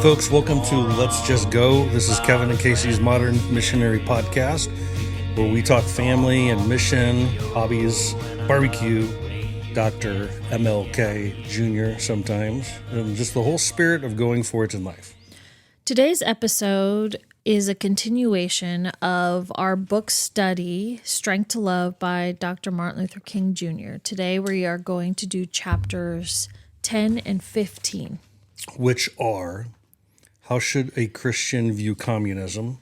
folks. Welcome to Let's Just Go. This is Kevin and Casey's Modern Missionary Podcast, where we talk family and mission, hobbies, barbecue, Dr. MLK Jr. sometimes, and just the whole spirit of going for it in life. Today's episode is a continuation of our book study, Strength to Love by Dr. Martin Luther King Jr. Today we are going to do chapters 10 and 15. Which are, how should a Christian view communism?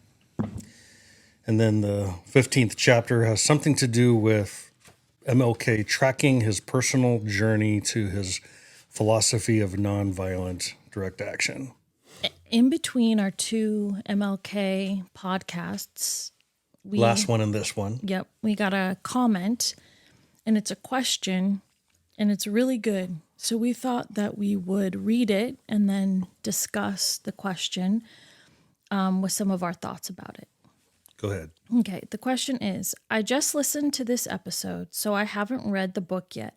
And then the 15th chapter has something to do with MLK tracking his personal journey to his philosophy of nonviolent direct action. In between our two MLK podcasts, Last one and this one. Yep, we got a comment, and it's a question, and it's really good. So we thought that we would read it and then discuss the question with some of our thoughts about it. Go ahead. Okay, the question is, I just listened to this episode, so I haven't read the book yet,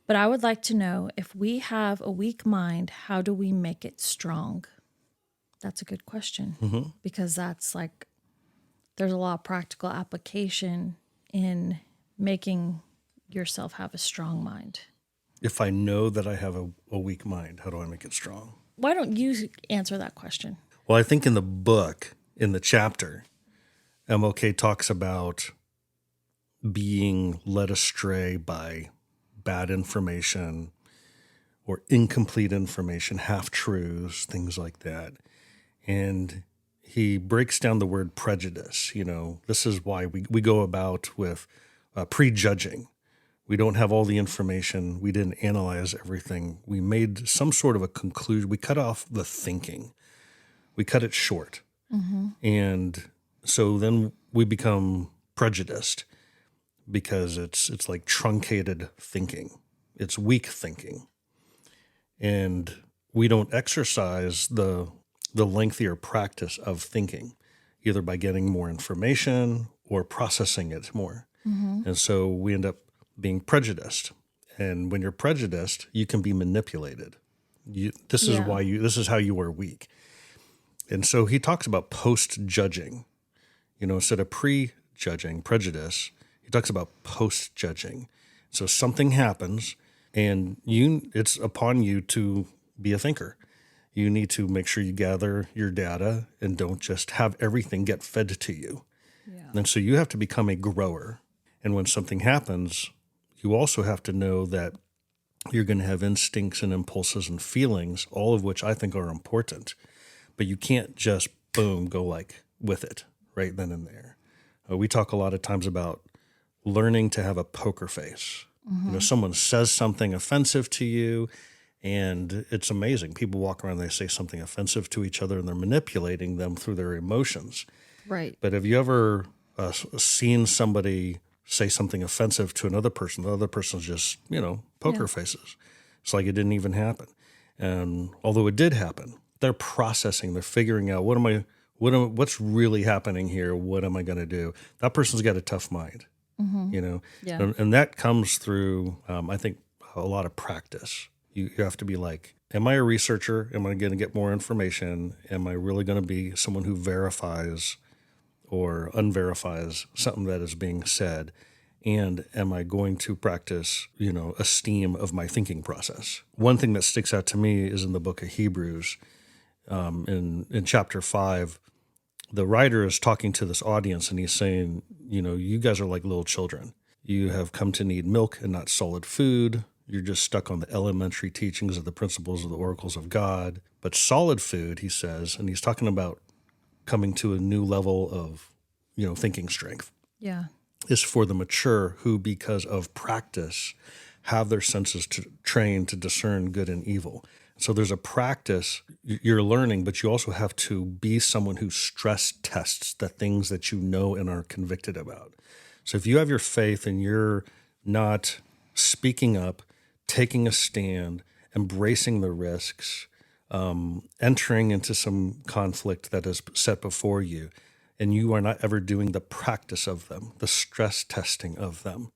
but I would like to know, if we have a weak mind, how do we make it strong? That's a good question, because that's like, there's a lot of practical application in making yourself have a strong mind. If I know that I have a weak mind, how do I make it strong? Why don't you answer that question? Well, I think in the book, in the chapter, MLK talks about being led astray by bad information or incomplete information, half-truths, things like that. And he breaks down the word prejudice. You know, this is why we go about with prejudging. We don't have all the information. We didn't analyze everything. We made some sort of a conclusion. We cut off the thinking. We cut it short. And so then we become prejudiced because it's like truncated thinking. It's weak thinking. And we don't exercise the lengthier practice of thinking, either by getting more information or processing it more. And so we end up being prejudiced. And when you're prejudiced, you can be manipulated. This is how you are weak. And so he talks about post-judging. You know, instead of pre-judging, prejudice, he talks about post-judging. So something happens, and it's upon you to be a thinker. You need to make sure you gather your data and don't just have everything get fed to you. Yeah. And so you have to become a grower. And when something happens, you also have to know that you're going to have instincts and impulses and feelings, all of which I think are important. But you can't just, boom, go like with it right then and there. We talk a lot of times about learning to have a poker face. You know, someone says something offensive to you, and it's amazing. People walk around, they say something offensive to each other, and they're manipulating them through their emotions. Right. But have you ever seen somebody say something offensive to another person? The other person's just, poker faces. It's like it didn't even happen. And although it did happen, they're processing, they're figuring out, what's really happening here? What am I going to do? That person's got a tough mind, Yeah. And that comes through, I think, a lot of practice. You have to be like, am I a researcher? Am I going to get more information? Am I really going to be someone who verifies or unverifies something that is being said? And am I going to practice, esteem of my thinking process? One thing that sticks out to me is in the book of Hebrews, in chapter 5, the writer is talking to this audience and he's saying, you guys are like little children. You have come to need milk and not solid food. You're just stuck on the elementary teachings of the principles of the oracles of God. But solid food, he says, and he's talking about coming to a new level of, thinking strength. Yeah. Is for the mature who, because of practice, have their senses trained to discern good and evil. So there's a practice you're learning, but you also have to be someone who stress tests the things that you know and are convicted about. So if you have your faith and you're not speaking up, taking a stand, embracing the risks, entering into some conflict that is set before you, and you are not ever doing the practice of them, the stress testing of them,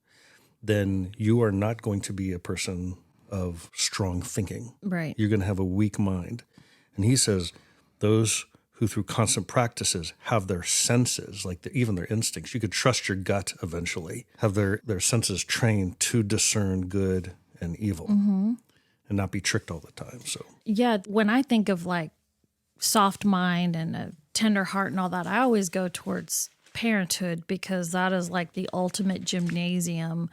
then you are not going to be a person of strong thinking. Right. You're going to have a weak mind. And he says, those who through constant practices have their senses, like even their instincts, you could trust your gut eventually, have their senses trained to discern good and evil and not be tricked all the time. So Yeah, when I think of like soft mind and a tender heart and all that, I always go towards parenthood because that is like the ultimate gymnasium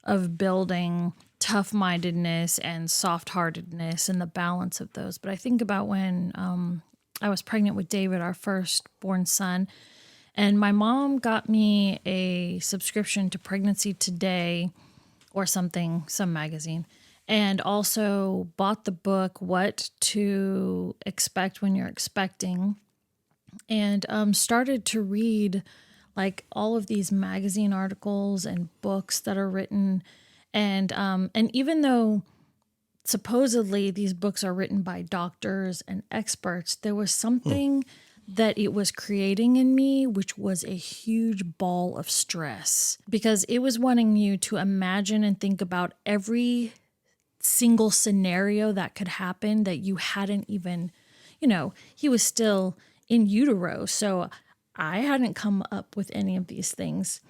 of building tough-mindedness and soft-heartedness and the balance of those. But I think about when I was pregnant with David, our firstborn son, and my mom got me a subscription to Pregnancy Today or something, some magazine, and also bought the book, What to Expect When You're Expecting, and started to read like all of these magazine articles and books that are written. And even though supposedly these books are written by doctors and experts, there was something that it was creating in me, which was a huge ball of stress because it was wanting you to imagine and think about every single scenario that could happen that you hadn't even, he was still in utero. So I hadn't come up with any of these things,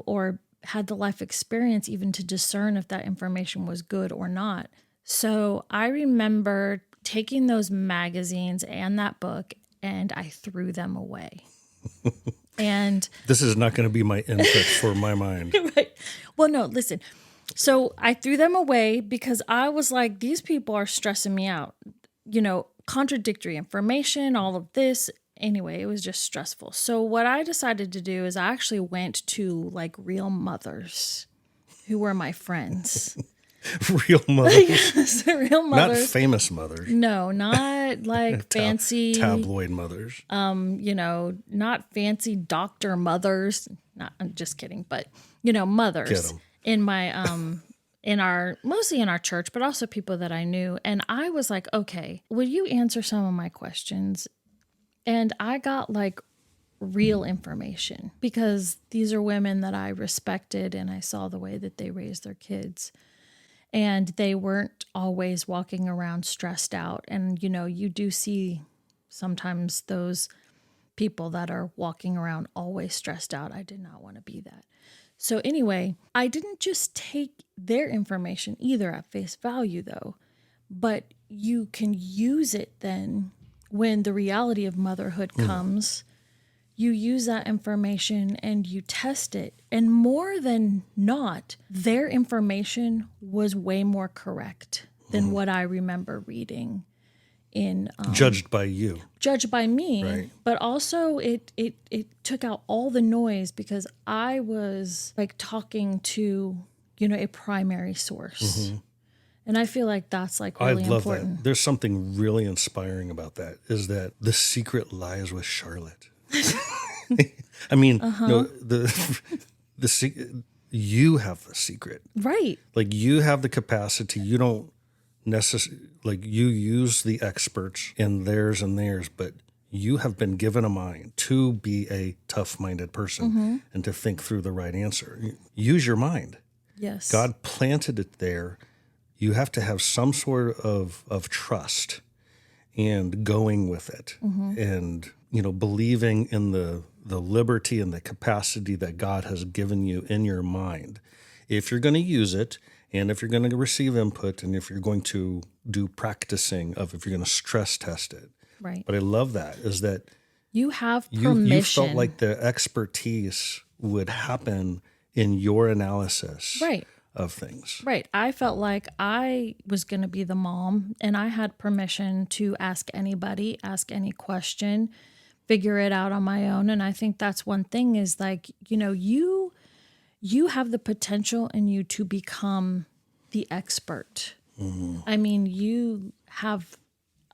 or had the life experience even to discern if that information was good or not. So I remember taking those magazines and that book and I threw them away. And this is not going to be my input for my mind. Right. Well, no, listen. So I threw them away because I was like, these people are stressing me out, contradictory information, all of this. Anyway, it was just stressful. So what I decided to do is I actually went to like real mothers who were my friends. Real mothers? Yes, real mothers. Not famous mothers. No, not like fancy. Tabloid mothers. Not fancy doctor mothers. I'm just kidding, but, mothers. Get 'em. In my, mostly in our church, but also people that I knew. And I was like, okay, will you answer some of my questions? And I got like real information because these are women that I respected and I saw the way that they raised their kids. And they weren't always walking around stressed out. And, you do see sometimes those people that are walking around always stressed out. I did not want to be that. So anyway, I didn't just take their information either at face value though, but you can use it then when the reality of motherhood comes. You use that information and you test it. And more than not, their information was way more correct than what I remember reading in judged by you. Judged by me. Right. But also it took out all the noise because I was like talking to, a primary source. And I feel like that's like really I love important. that. There's something really inspiring about that, is that the secret lies with Charlotte. I mean, you have the secret. Right. Like you have the capacity. You don't necessarily, like you use the experts in theirs, but you have been given a mind to be a tough-minded person and to think through the right answer. Use your mind. Yes. God planted it there. You have to have some sort of trust and going with it and, believing in the liberty and the capacity that God has given you in your mind. If you're going to use it and if you're going to receive input and if you're going to do practicing of, if you're going to stress test it. Right. But I love that is that you have permission. You felt like the expertise would happen in your analysis. Right. Of things. Right. I felt like I was going to be the mom and I had permission to ask anybody, ask any question, figure it out on my own. And I think that's one thing is like, you have the potential in you to become the expert. I mean, you have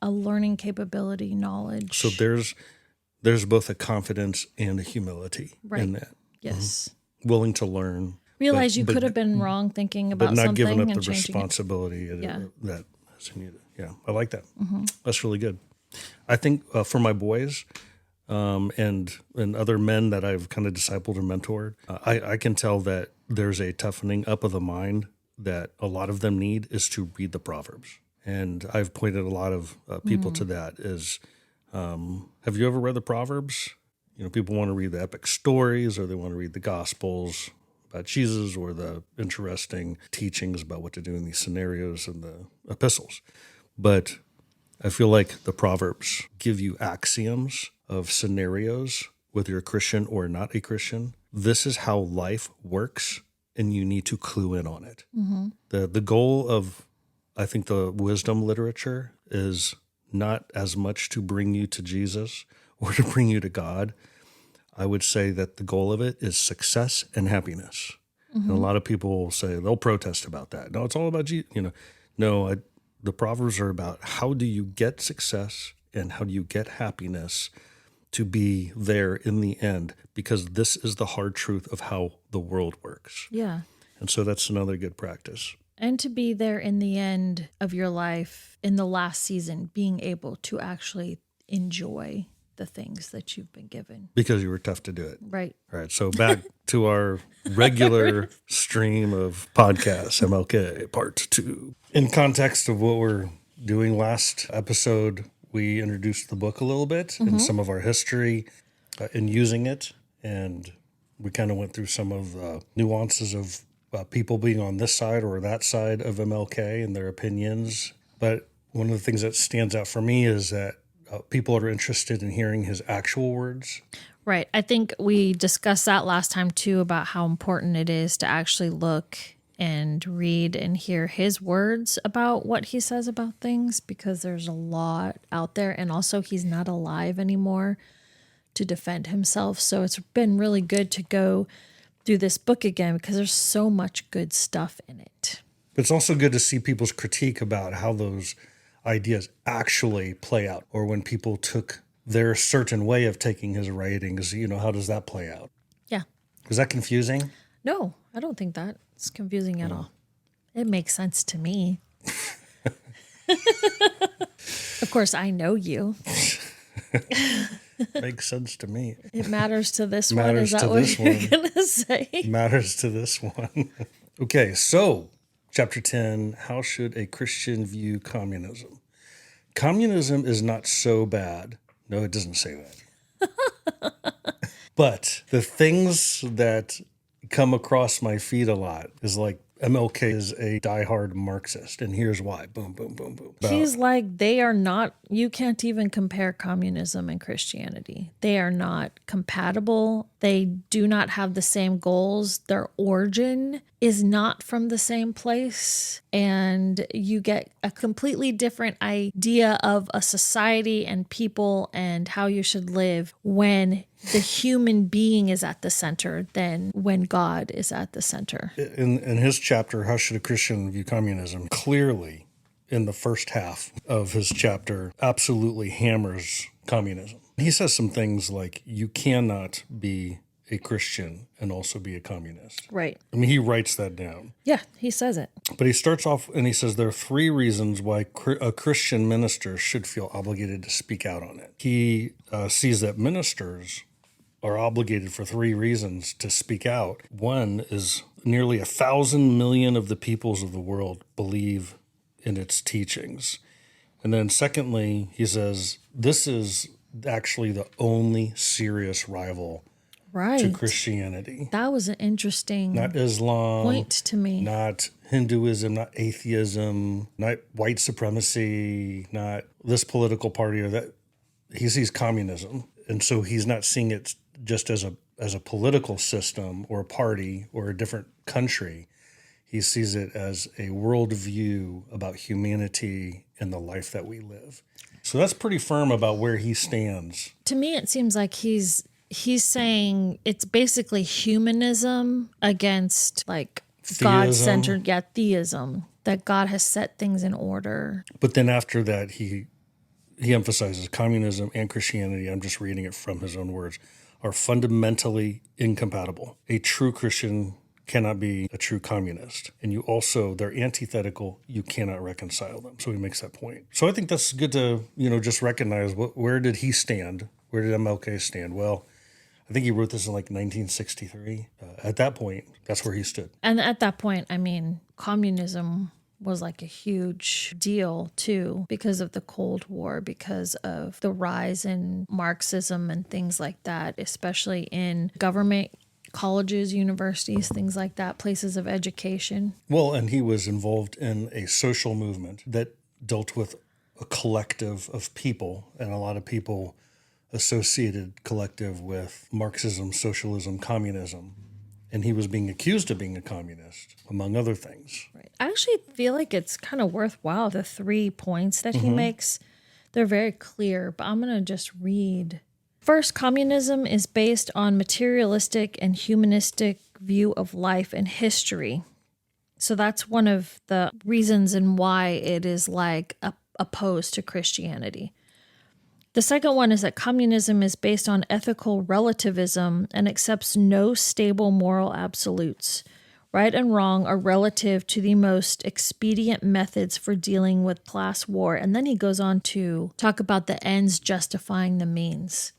a learning capability, knowledge. So there's both a confidence and a humility in that. Yes. Willing to learn. Realize you could have been wrong thinking about something. But not giving up and the responsibility that is needed. Yeah, I like that. That's really good. I think for my boys and other men that I've kind of discipled or mentored, I can tell that there's a toughening up of the mind that a lot of them need is to read the Proverbs. And I've pointed a lot of people to that is Have you ever read the Proverbs? People want to read the epic stories, or they want to read the Gospels about Jesus, or the interesting teachings about what to do in these scenarios in the epistles. But I feel like the Proverbs give you axioms of scenarios, whether you're a Christian or not a Christian. This is how life works, and you need to clue in on it. The goal of, I think, the wisdom literature is not as much to bring you to Jesus or to bring you to God. I would say that the goal of it is success and happiness. And a lot of people will say, they'll protest about that. No, it's all about Jesus. No, the Proverbs are about how do you get success and how do you get happiness to be there in the end, because this is the hard truth of how the world works. Yeah. And so that's another good practice. And to be there in the end of your life, in the last season, being able to actually enjoy the things that you've been given. Because you were tough to do it. Right. All right. So back to our regular stream of podcasts, MLK Part 2. In context of what we're doing last episode, we introduced the book a little bit and some of our history in using it. And we kind of went through some of the nuances of people being on this side or that side of MLK and their opinions. But one of the things that stands out for me is that people are interested in hearing his actual words. Right. I think we discussed that last time too, about how important it is to actually look and read and hear his words about what he says about things, because there's a lot out there. And also he's not alive anymore to defend himself. So it's been really good to go through this book again, because there's so much good stuff in it. But it's also good to see people's critique about how those ideas actually play out, or when people took their certain way of taking his writings, how does that play out? Yeah. Was that confusing? No, I don't think that's confusing at all. It makes sense to me. Of course, I know you. Makes sense to me. It matters to this one. Matters Is to that what this you're one. going to say? Matters to this one. Okay, so Chapter 10, how should a Christian view communism? Communism is not so bad. No, it doesn't say that. But the things that come across my feed a lot is like MLK is a diehard Marxist, and here's why. Boom, boom, boom, boom. He's like, they are not, you can't even compare communism and Christianity. They are not compatible. They do not have the same goals. Their origin is not from the same place. And you get a completely different idea of a society and people and how you should live when the human being is at the center than when God is at the center. In his chapter, How Should a Christian View Communism? Clearly, in the first half of his chapter, absolutely hammers communism. He says some things like, you cannot be a Christian and also be a communist. Right. I mean, he writes that down. Yeah, he says it. But he starts off and he says there are 3 reasons why a Christian minister should feel obligated to speak out on it. He sees that ministers are obligated for 3 reasons to speak out. One is nearly 1,000 million of the peoples of the world believe in its teachings. And then secondly, he says this is actually the only serious rival to Christianity. That was an interesting Not Islam, point to me. not Hinduism, not atheism, not white supremacy, not this political party or that. He sees communism. And so he's not seeing it just as a political system or a party or a different country. He sees it as a worldview about humanity and the life that we live. So that's pretty firm about where he stands. To me, it seems like he's saying it's basically humanism against like God-centered, theism, that God has set things in order. But then after that, he emphasizes communism and Christianity, I'm just reading it from his own words, are fundamentally incompatible. A true Christian cannot be a true communist. And you also, they're antithetical. You cannot reconcile them. So he makes that point. So I think that's good to, just recognize where did he stand? Where did MLK stand? Well, I think he wrote this in like 1963. At that point, that's where he stood. And at that point, I mean, communism was like a huge deal too, because of the Cold War, because of the rise in Marxism and things like that, especially in government colleges, universities, things like that, places of education. Well, and he was involved in a social movement that dealt with a collective of people, and a lot of people associated collective with Marxism, socialism, communism. And he was being accused of being a communist, among other things. Right. I actually feel like it's kind of worthwhile, the 3 points that he makes. They're very clear, but I'm going to just read. First, communism is based on materialistic and humanistic view of life and history. So that's one of the reasons and why it is like opposed to Christianity. The second one is that communism is based on ethical relativism and accepts no stable moral absolutes. Right and wrong are relative to the most expedient methods for dealing with class war. And then he goes on to talk about the ends justifying the means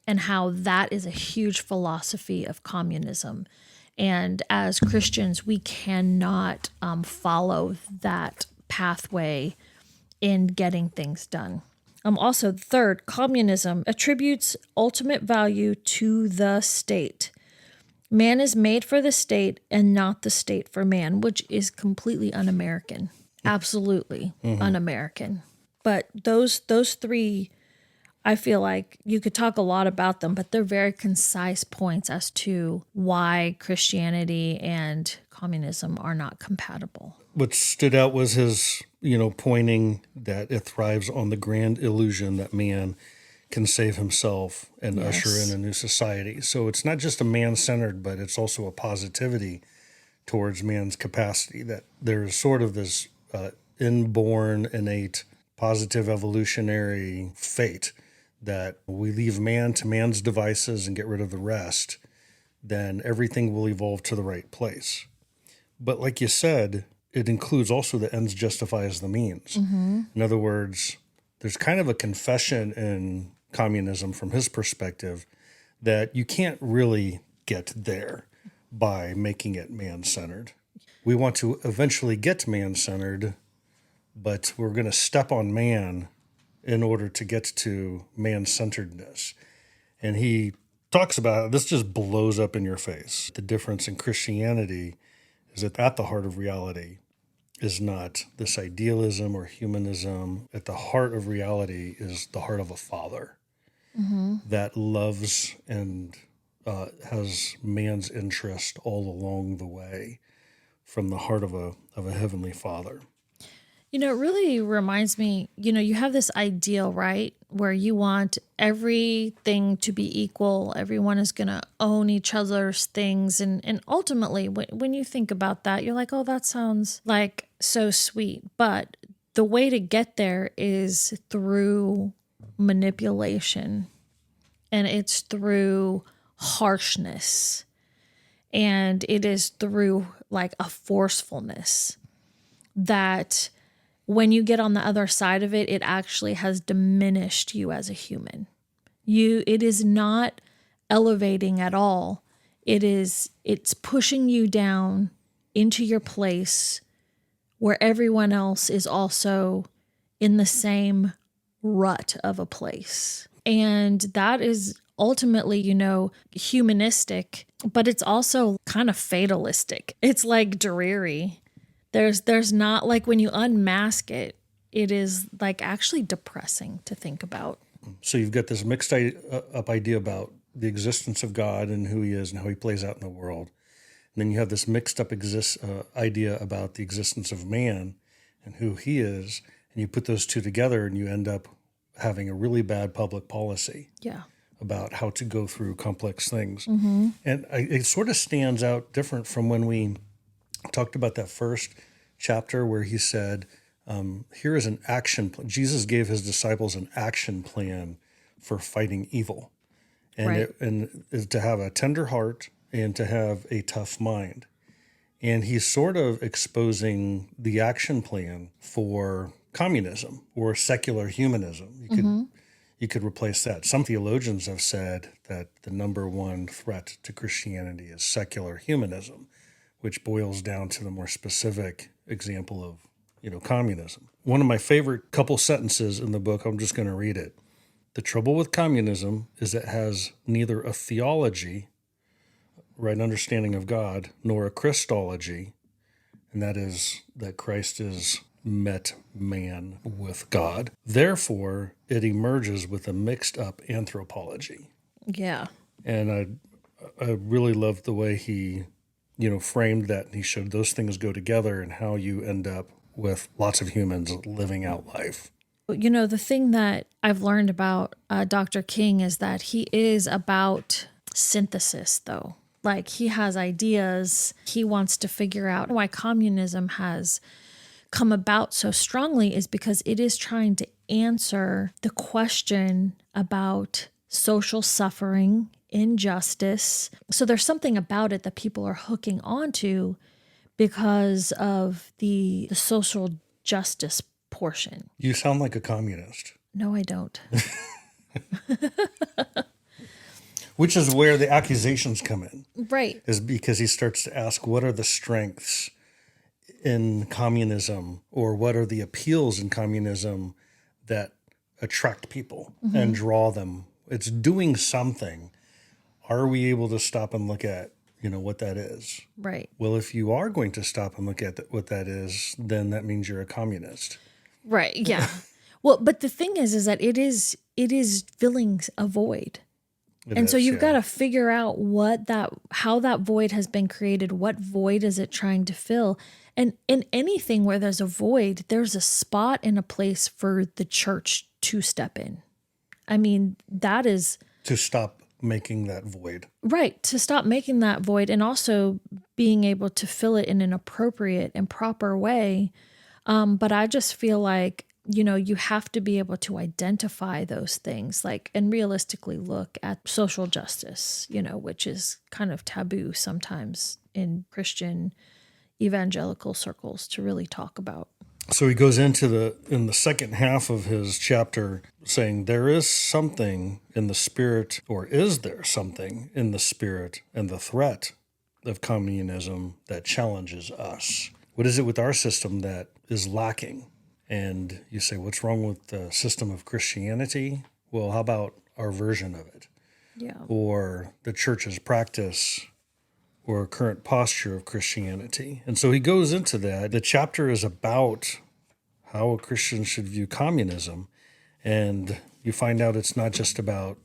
and how that is a huge philosophy of communism. And as Christians, we cannot follow that pathway in getting things done. Also, third, communism attributes ultimate value to the state. Man is made for the state and not the state for man, which is completely un-American. Absolutely un-American. But those 3, I feel like you could talk a lot about them, but they're very concise points as to why Christianity and communism are not compatible. What stood out was his, pointing that it thrives on the grand illusion that man can save himself and usher in a new society. So it's not just a man-centered, but it's also a positivity towards man's capacity, that there's sort of this inborn, innate, positive evolutionary fate that we leave man to man's devices and get rid of the rest, then everything will evolve to the right place. But like you said, it includes also the ends justifies the means. In other words, there's kind of a confession in communism from his perspective that you can't really get there by making it man-centered. We want to eventually get man-centered, but we're going to step on man in order to get to man-centeredness. And he talks about, this just blows up in your face. The difference in Christianity is that at the heart of reality is not this idealism or humanism. At the heart of reality is the heart of a father that loves and has man's interest all along the way from the heart of a heavenly father. It really reminds me, you have this ideal, right? Where you want everything to be equal. Everyone is going to own each other's things. And ultimately, when you think about that, you're like, oh, that sounds like so sweet. But the way to get there is through manipulation. And it's through harshness. And it is through like a forcefulness that when you get on the other side of it, it actually has diminished you as a human. It is not elevating at all. It's pushing you down into your place where everyone else is also in the same rut of a place. And that is ultimately, humanistic, but it's also kind of fatalistic. It's like dreary. There's not, like, when you unmask it, it is like actually depressing to think about. So you've got this mixed up idea about the existence of God and who he is and how he plays out in the world. And then you have this mixed up idea about the existence of man and who he is. And you put those two together and you end up having a really bad public policy about how to go through complex things. And it sort of stands out different from when we talked about that first chapter where he said, here is an action plan. Jesus gave his disciples an action plan for fighting evil. And to have a tender heart and to have a tough mind. And he's sort of exposing the action plan for communism or secular humanism. You could replace that. Some theologians have said that the number one threat to Christianity is secular humanism, which boils down to the more specific example of communism. One of my favorite couple sentences in the book, I'm just going to read it. The trouble with communism is it has neither a theology, right understanding of God, nor a Christology, and that is that Christ is met man with God. Therefore, it emerges with a mixed up anthropology. Yeah. And I really loved the way he, framed that. And he showed those things go together and how you end up with lots of humans living out life. The thing that I've learned about Dr. King is that he is about synthesis, though. Like, he has ideas. He wants to figure out why communism has come about so strongly is because it is trying to answer the question about social suffering, injustice. So there's something about it that people are hooking onto because of the social justice portion. You sound like a communist. No, I don't. Which is where the accusations come in. Right. Is because he starts to ask, what are the strengths in communism, or what are the appeals in communism that attract people and draw them? It's doing something. Are we able to stop and look at, what that is? Right. Well, if you are going to stop and look at what that is, then that means you're a communist. Right. Yeah. Well, but the thing is that it is filling a void. So you've got to figure out how that void has been created. What void is it trying to fill? And in anything where there's a void, there's a spot and a place for the church to step in. I mean, that is to stop making that void. Right. To stop making that void, and also being able to fill it in an appropriate and proper way. But I just feel like, you have to be able to identify those things, and realistically look at social justice, which is kind of taboo sometimes in Christian evangelical circles to really talk about. So he goes into in the second half of his chapter saying there is something in the spirit, or is there something in the spirit and the threat of communism that challenges us? What is it with our system that is lacking? And you say, what's wrong with the system of Christianity? Well, how about our version of it? Yeah. Or the church's practice or current posture of Christianity. And so he goes into that. The chapter is about how a Christian should view communism. And you find out it's not just about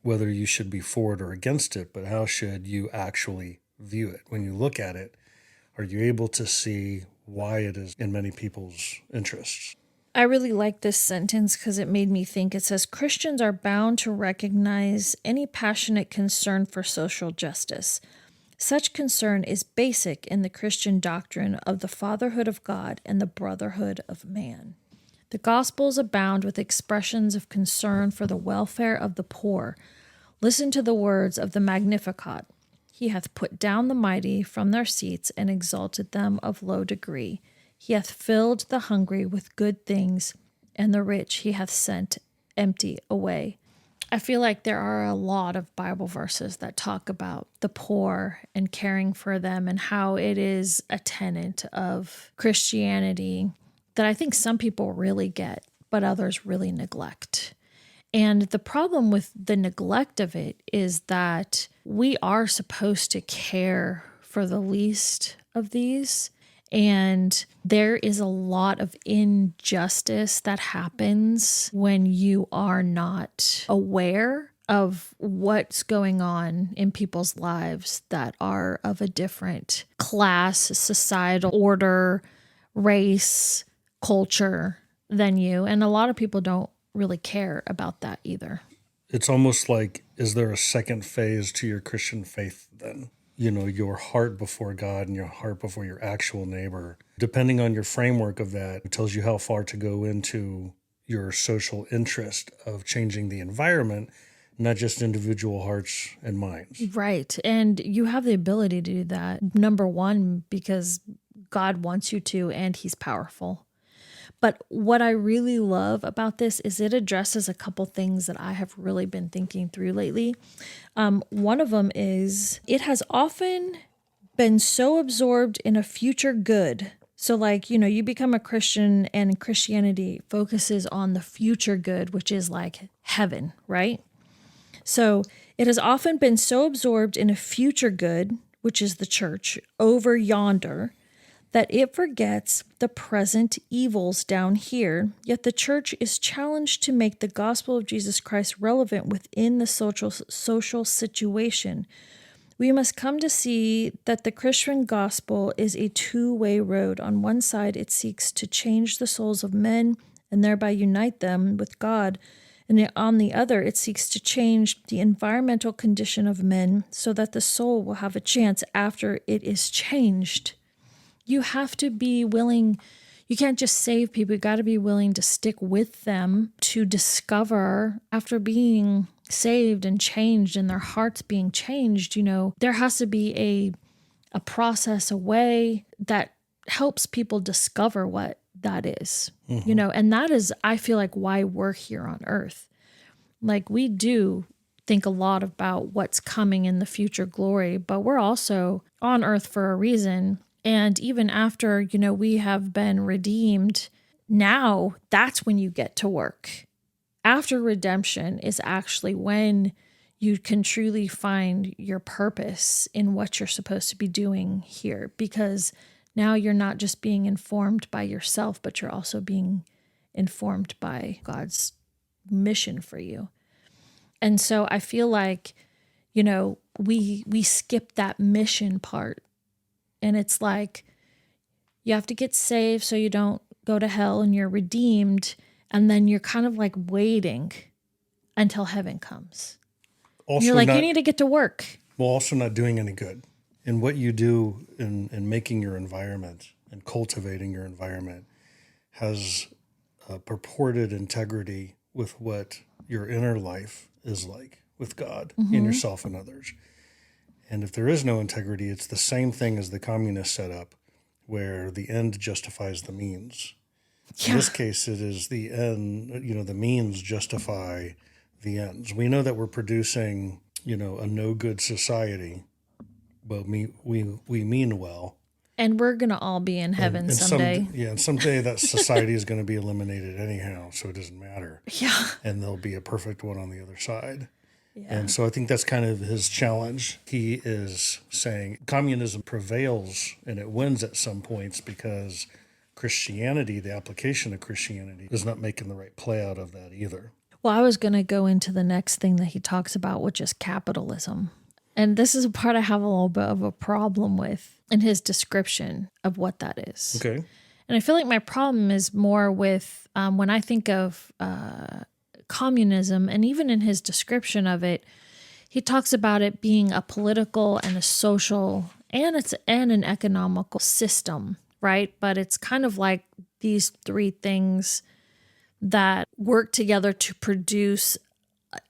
whether you should be for it or against it, but how should you actually view it? When you look at it, are you able to see why it is in many people's interests? I really like this sentence because it made me think. It says, Christians are bound to recognize any passionate concern for social justice. Such concern is basic in the Christian doctrine of the fatherhood of God and the brotherhood of man. The Gospels abound with expressions of concern for the welfare of the poor. Listen to the words of the Magnificat. He hath put down the mighty from their seats and exalted them of low degree. He hath filled the hungry with good things, and the rich he hath sent empty away. I feel like there are a lot of Bible verses that talk about the poor and caring for them, and how it is a tenet of Christianity that I think some people really get, but others really neglect. And the problem with the neglect of it is that we are supposed to care for the least of these. And there is a lot of injustice that happens when you are not aware of what's going on in people's lives that are of a different class, societal order, race, culture than you. And a lot of people don't really care about that either. It's almost like, is there a second phase to your Christian faith then? Your heart before God and your heart before your actual neighbor. Depending on your framework of that, it tells you how far to go into your social interest of changing the environment, not just individual hearts and minds. Right. And you have the ability to do that, number one, because God wants you to, and he's powerful. But what I really love about this is it addresses a couple things that I have really been thinking through lately. One of them is it has often been so absorbed in a future good, So, like, you become a Christian, and Christianity focuses on the future good, which is like heaven, right? So, it has often been so absorbed in a future good, which is the church, over yonder, that it forgets the present evils down here. Yet the church is challenged to make the gospel of Jesus Christ relevant within the social situation. We must come to see that the Christian gospel is a two-way road. On one side, it seeks to change the souls of men and thereby unite them with God. And on the other, it seeks to change the environmental condition of men so that the soul will have a chance after it is changed. You have to be willing. You can't just save people. You got to be willing to stick with them to discover, after being saved and changed and their hearts being changed, there has to be a process, a way that helps people discover what that is, and that is, I feel like, why we're here on earth. Like, we do think a lot about what's coming in the future glory, but we're also on earth for a reason. And even after, we have been redeemed, now that's when you get to work. After redemption is actually when you can truly find your purpose in what you're supposed to be doing here, because now you're not just being informed by yourself, but you're also being informed by God's mission for you. And so I feel like, we skip that mission part. And it's like, you have to get saved so you don't go to hell, and you're redeemed. And then you're kind of like waiting until heaven comes. Also, you're like, you need to get to work. Well, also not doing any good. And what you do in making your environment and cultivating your environment has a purported integrity with what your inner life is like with God and yourself and others. And if there is no integrity, it's the same thing as the communist setup, where the end justifies the means. Yeah. In this case, it is the end, the means justify the ends. We know that we're producing, a no good society, but we mean well. And we're going to all be in heaven someday. And someday that society is going to be eliminated anyhow, so it doesn't matter. Yeah. And there'll be a perfect one on the other side. Yeah. And so I think that's kind of his challenge. He is saying communism prevails and it wins at some points because Christianity, the application of Christianity, is not making the right play out of that either. Well, I was going to go into the next thing that he talks about, which is capitalism. And this is a part I have a little bit of a problem with in his description of what that is. Okay. And I feel like my problem is more with when I think of communism, and even in his description of it, he talks about it being a political and a social and an economical system, right? But it's kind of like these three things that work together to produce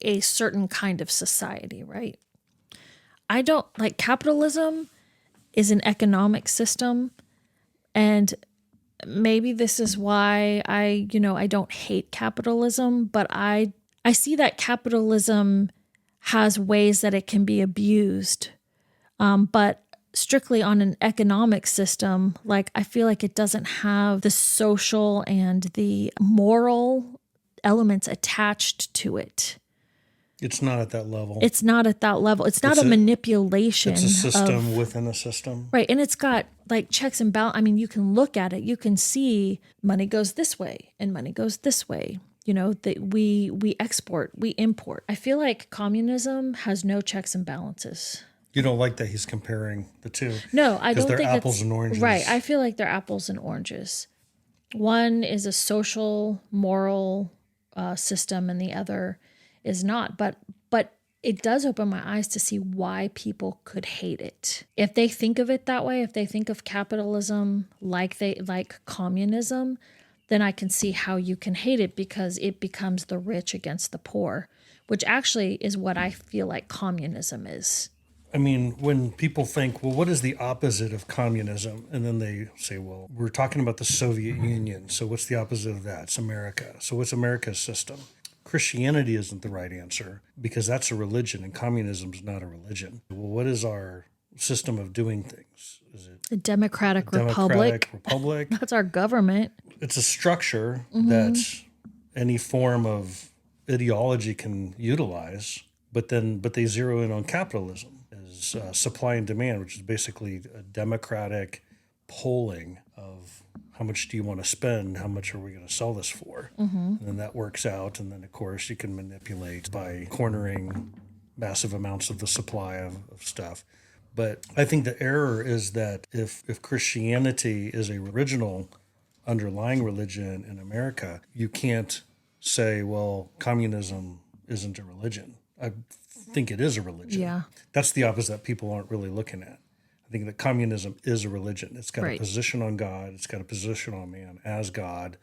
a certain kind of society, right? I don't like capitalism is an economic system, and maybe this is why I don't hate capitalism, but I see that capitalism has ways that it can be abused. But strictly on an economic system, like, I feel like it doesn't have the social and the moral elements attached to it. It's not at that level. It's not at that level. It's not a manipulation. It's a system within a system. Right. And it's got like checks and balances. I mean, you can look at it. You can see money goes this way and money goes this way. That we export, we import. I feel like communism has no checks and balances. You don't like that he's comparing the two? No, I don't think they're apples and oranges. Right. I feel like they're apples and oranges. One is a social, moral system, and the other is not. But it does open my eyes to see why people could hate it. If they think of it that way, if they think of capitalism like communism, then I can see how you can hate it, because it becomes the rich against the poor, which actually is what I feel like communism is. I mean, when people think, well, what is the opposite of communism? And then they say, well, we're talking about the Soviet Union. So what's the opposite of that? It's America. So what's America's system? Christianity isn't the right answer, because that's a religion and communism is not a religion. Well, what is our system of doing things. Is it A democratic democratic republic. republic? That's our government. It's a structure that any form of ideology can utilize, but they zero in on capitalism as supply and demand, which is basically a democratic polling of how much do you want to spend, how much are we going to sell this for, and then that works out, and then of course you can manipulate by cornering massive amounts of the supply of stuff. But I think the error is that if Christianity is a original underlying religion in America, you can't say, well, communism isn't a religion. I think it is a religion. Yeah. That's the opposite that people aren't really looking at. I think that communism is a religion. It's got a position on God. It's got a position on man as God.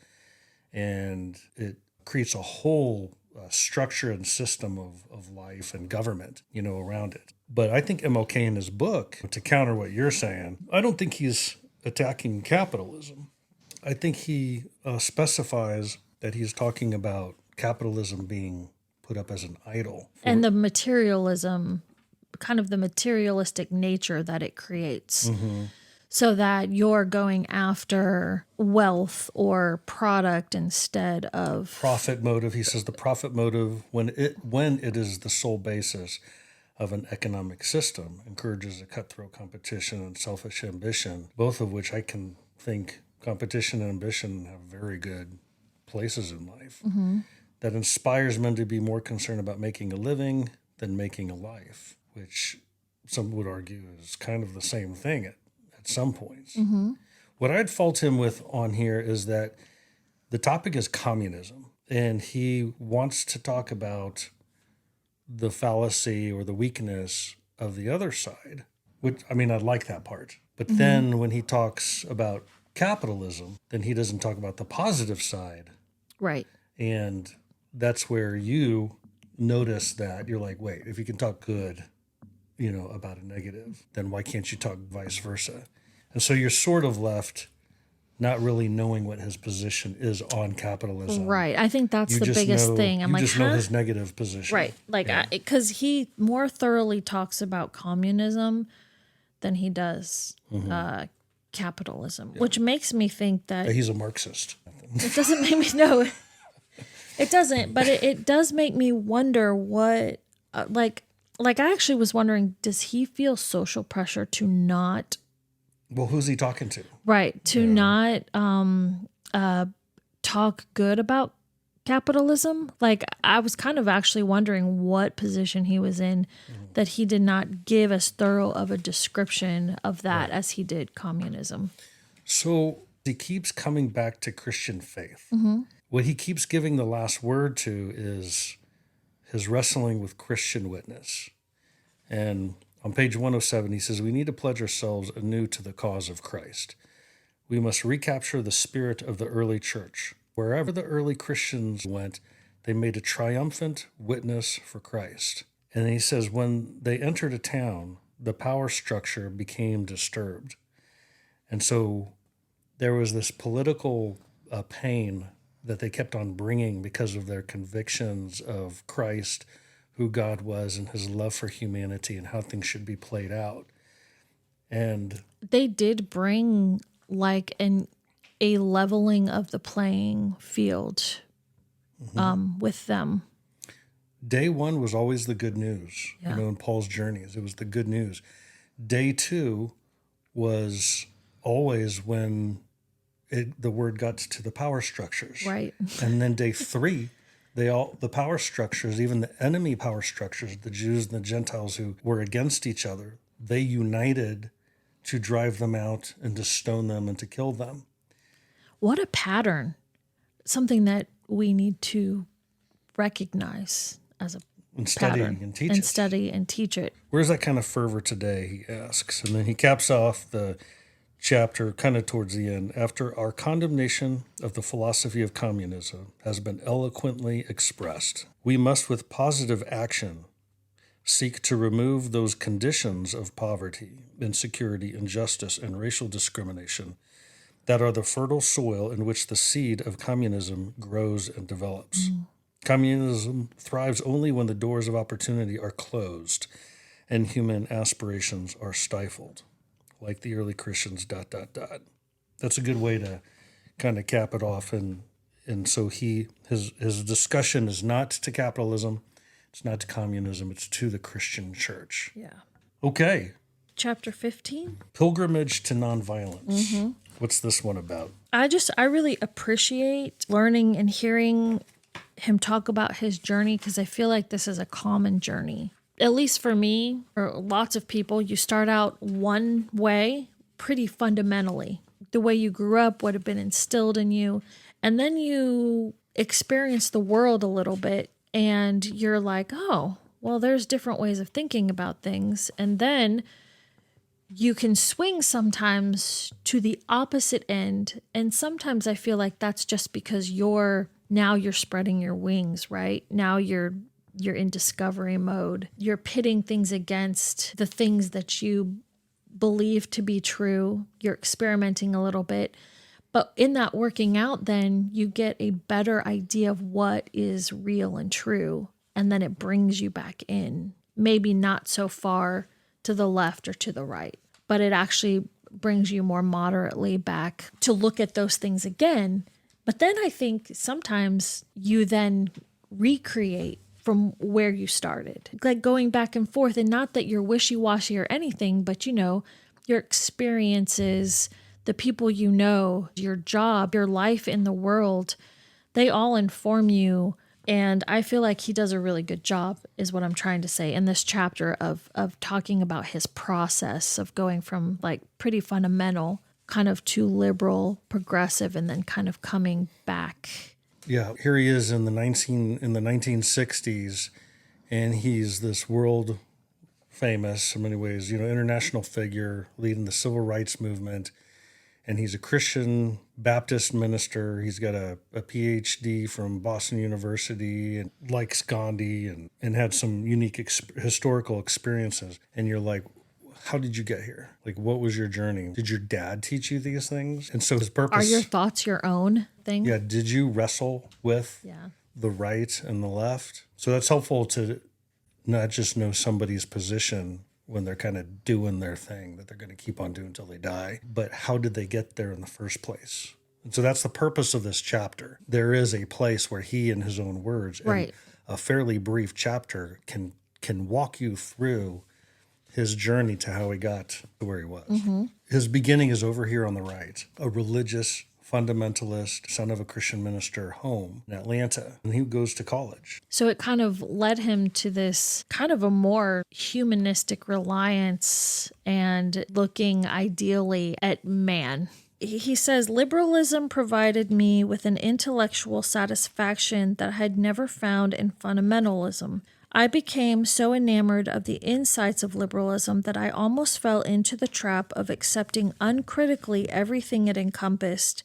And it creates a whole structure and system of life and government, around it. But I think MLK in his book, to counter what you're saying, I don't think he's attacking capitalism. I think he specifies that he's talking about capitalism being put up as an idol. And the materialism, kind of the materialistic nature that it creates. So that you're going after wealth or product instead of profit motive. He says the profit motive, when it is the sole basis of an economic system, encourages a cutthroat competition and selfish ambition, both of which I can think competition and ambition have very good places in life. That inspires men to be more concerned about making a living than making a life, which some would argue is kind of the same thing at some points. What I'd fault him with on here is that the topic is communism, and he wants to talk about the fallacy or the weakness of the other side, which, I like that part. But then when he talks about capitalism, then he doesn't talk about the positive side. Right. And that's where you notice that you're like, wait, if you can talk good, about a negative, then why can't you talk vice versa? And so you're sort of left not really knowing what his position is on capitalism. Right. I think that's the biggest thing. I'm you like, just know his negative position. Right. Like, because he more thoroughly talks about communism than he does capitalism, which makes me think that he's a Marxist. It doesn't make me know. It doesn't, but it does make me wonder what, like I actually was wondering, does he feel social pressure to not? Well, who's he talking to? Right, to not talk good about capitalism. Like, I was kind of actually wondering what position he was in, that he did not give as thorough of a description of that as he did communism. So he keeps coming back to Christian faith. What he keeps giving the last word to is his wrestling with Christian witness. And on page 107, he says, we need to pledge ourselves anew to the cause of Christ. We must recapture the spirit of the early church. Wherever the early Christians went, they made a triumphant witness for Christ. And he says, when they entered a town, the power structure became disturbed. And so there was this political pain that they kept on bringing because of their convictions of Christ, who God was, and his love for humanity and how things should be played out. And they did bring like a leveling of the playing field with them. Day one was always the good news, in Paul's journeys. It was the good news. Day two was always when the word got to the power structures. Right. And then day three, the power structures, even the enemy power structures, the Jews and the Gentiles who were against each other, they united to drive them out and to stone them and to kill them. What a pattern. Something that we need to recognize as a pattern. Study and teach it. Where's that kind of fervor today, he asks. And then he caps off the chapter kind of towards the end. After our condemnation of the philosophy of communism has been eloquently expressed, we must with positive action seek to remove those conditions of poverty, insecurity, injustice, and racial discrimination that are the fertile soil in which the seed of communism grows and develops. Communism thrives only when the doors of opportunity are closed and human aspirations are stifled, like the early Christians, ... That's a good way to kind of cap it off. And so his discussion is not to capitalism, it's not to communism, it's to the Christian church. Yeah. Okay. Chapter 15. Pilgrimage to Nonviolence. What's this one about? I really appreciate learning and hearing him talk about his journey, because I feel like this is a common journey. At least for me, or lots of people, you start out one way pretty fundamentally. The way you grew up would have been instilled in you. And then you experience the world a little bit and you're like, oh, well, there's different ways of thinking about things. And then you can swing sometimes to the opposite end. And sometimes I feel like that's just because you're spreading your wings, right? Now you're in discovery mode. You're pitting things against the things that you believe to be true. You're experimenting a little bit. But in that working out, then you get a better idea of what is real and true. And then it brings you back in. Maybe not so far to the left or to the right, but it actually brings you more moderately back to look at those things again. But then I think sometimes you then recreate from where you started, like going back and forth, and not that you're wishy-washy or anything, but your experiences, the people you know, your job, your life in the world, they all inform you. And I feel like he does a really good job, is what I'm trying to say, in this chapter of talking about his process of going from like pretty fundamental kind of to liberal, progressive, and then kind of coming back. Yeah, here he is in the 1960s, and he's this world famous in many ways, international figure leading the civil rights movement. And he's a Christian Baptist minister. He's got a PhD from Boston University and likes Gandhi and had some unique historical experiences. And you're like, how did you get here? Like, what was your journey? Did your dad teach you these things? And so his purpose... Are your thoughts your own thing? Yeah. Did you wrestle with the right and the left? So that's helpful to not just know somebody's position when they're kind of doing their thing that they're going to keep on doing until they die, but how did they get there in the first place? And so that's the purpose of this chapter. There is a place where he, in his own words, right, in a fairly brief chapter, can walk you through his journey to how he got to where he was. Mm-hmm. His beginning is over here on the right, a religious fundamentalist, son of a Christian minister, home in Atlanta, and he goes to college. So it kind of led him to this kind of a more humanistic reliance and looking ideally at man. He says, liberalism provided me with an intellectual satisfaction that I had never found in fundamentalism. I became so enamored of the insights of liberalism that I almost fell into the trap of accepting uncritically everything it encompassed.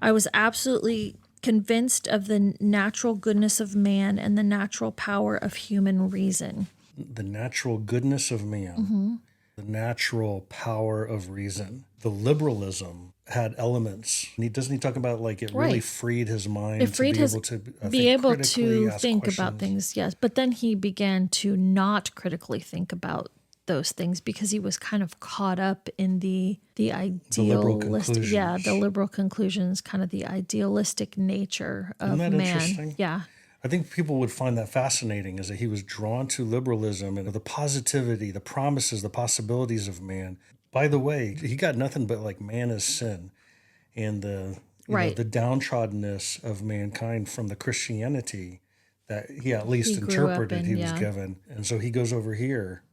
I was absolutely convinced of the natural goodness of man and the natural power of human reason. The natural goodness of man, the natural power of reason. The liberalism had elements. Doesn't he talk about like it really freed his mind it freed to be able to think about things, yes. But then he began to not critically think about those things because he was kind of caught up in the idealistic, the liberal conclusions, kind of the idealistic nature of man. Interesting? Yeah. I think people would find that fascinating, is that he was drawn to liberalism and the positivity, the promises, the possibilities of man. By the way, he got nothing but like man is sin and the downtroddenness of mankind from the Christianity that he at least interpreted he was given. And so he goes over here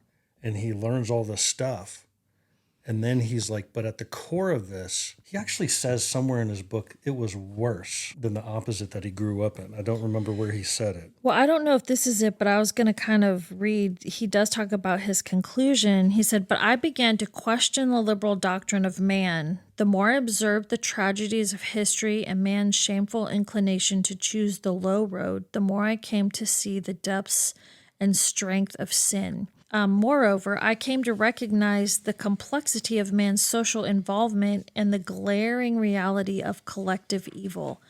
and he learns all this stuff. And then he's like, but at the core of this, he actually says somewhere in his book, it was worse than the opposite that he grew up in. I don't remember where he said it. Well, I don't know if this is it, but I was going to kind of read. He does talk about his conclusion. He said, but I began to question the liberal doctrine of man. The more I observed the tragedies of history and man's shameful inclination to choose the low road, the more I came to see the depths and strength of sin. Moreover, I came to recognize the complexity of man's social involvement and the glaring reality of collective evil.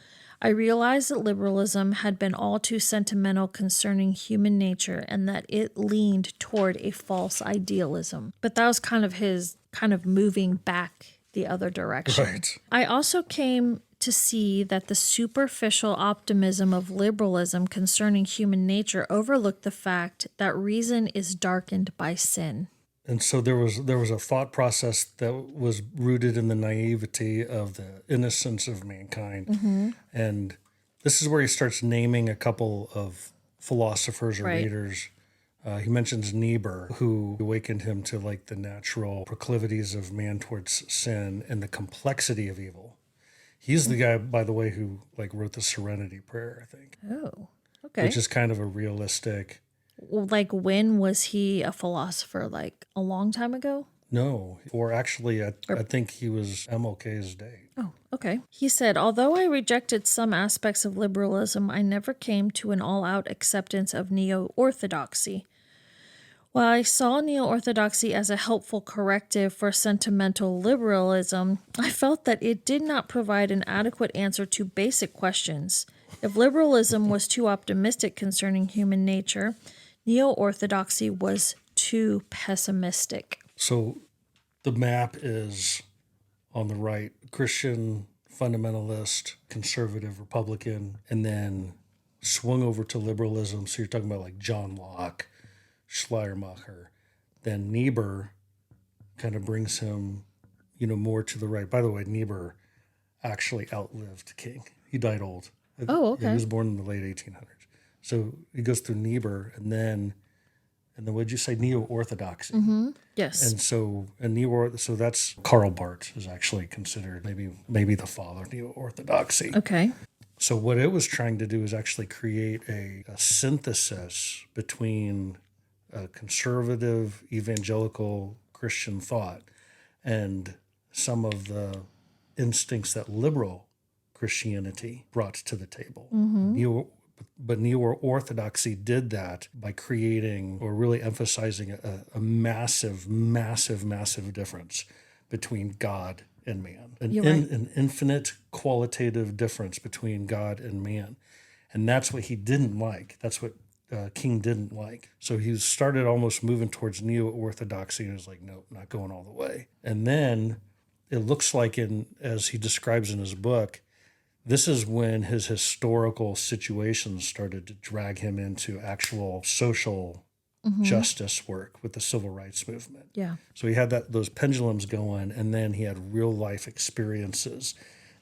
I realized that liberalism had been all too sentimental concerning human nature and that it leaned toward a false idealism. But that was kind of his moving back the other direction. Right. I also came to see that the superficial optimism of liberalism concerning human nature overlooked the fact that reason is darkened by sin. And so there was a thought process that was rooted in the naivety of the innocence of mankind. And this is where he starts naming a couple of philosophers or Right. readers. He mentions Niebuhr, who awakened him to like the natural proclivities of man towards sin and the complexity of evil. He's the guy, by the way, who like wrote the Serenity Prayer, I think, Oh, okay. which is kind of a realistic. Like, when was he a philosopher? Like a long time ago? No, or actually, I think he was MLK's day. Oh, okay. He said, although I rejected some aspects of liberalism, I never came to an all out acceptance of neo orthodoxy. While I saw neo orthodoxy as a helpful corrective for sentimental liberalism, I felt that it did not provide an adequate answer to basic questions. If liberalism was too optimistic concerning human nature, neo orthodoxy was too pessimistic. So the map is on the right: Christian, fundamentalist, conservative, Republican, and then swung over to liberalism. So you're talking about like John Locke, Schleiermacher. Then Niebuhr kind of brings him, more to the right. By the way, Niebuhr actually outlived King. He died old. Oh, Yeah, he okay. was born in the late 1800s. So he goes through Niebuhr, and then what did you say? Neo-orthodoxy. Yes. And so so that's Karl Barth is actually considered maybe the father of neo-orthodoxy. Okay. So what it was trying to do is actually create a synthesis between a conservative evangelical Christian thought and some of the instincts that liberal Christianity brought to the table. But neo-orthodoxy did that by creating or really emphasizing a massive, massive, massive difference between God and man, You're right. an infinite qualitative difference between God and man. And that's what he didn't like. That's what King didn't like. So he started almost moving towards neo-orthodoxy and was like, nope, not going all the way. And then it looks like, as he describes in his book, this is when his historical situations started to drag him into actual social justice work with the civil rights movement. Yeah. So he had those pendulums going, and then he had real life experiences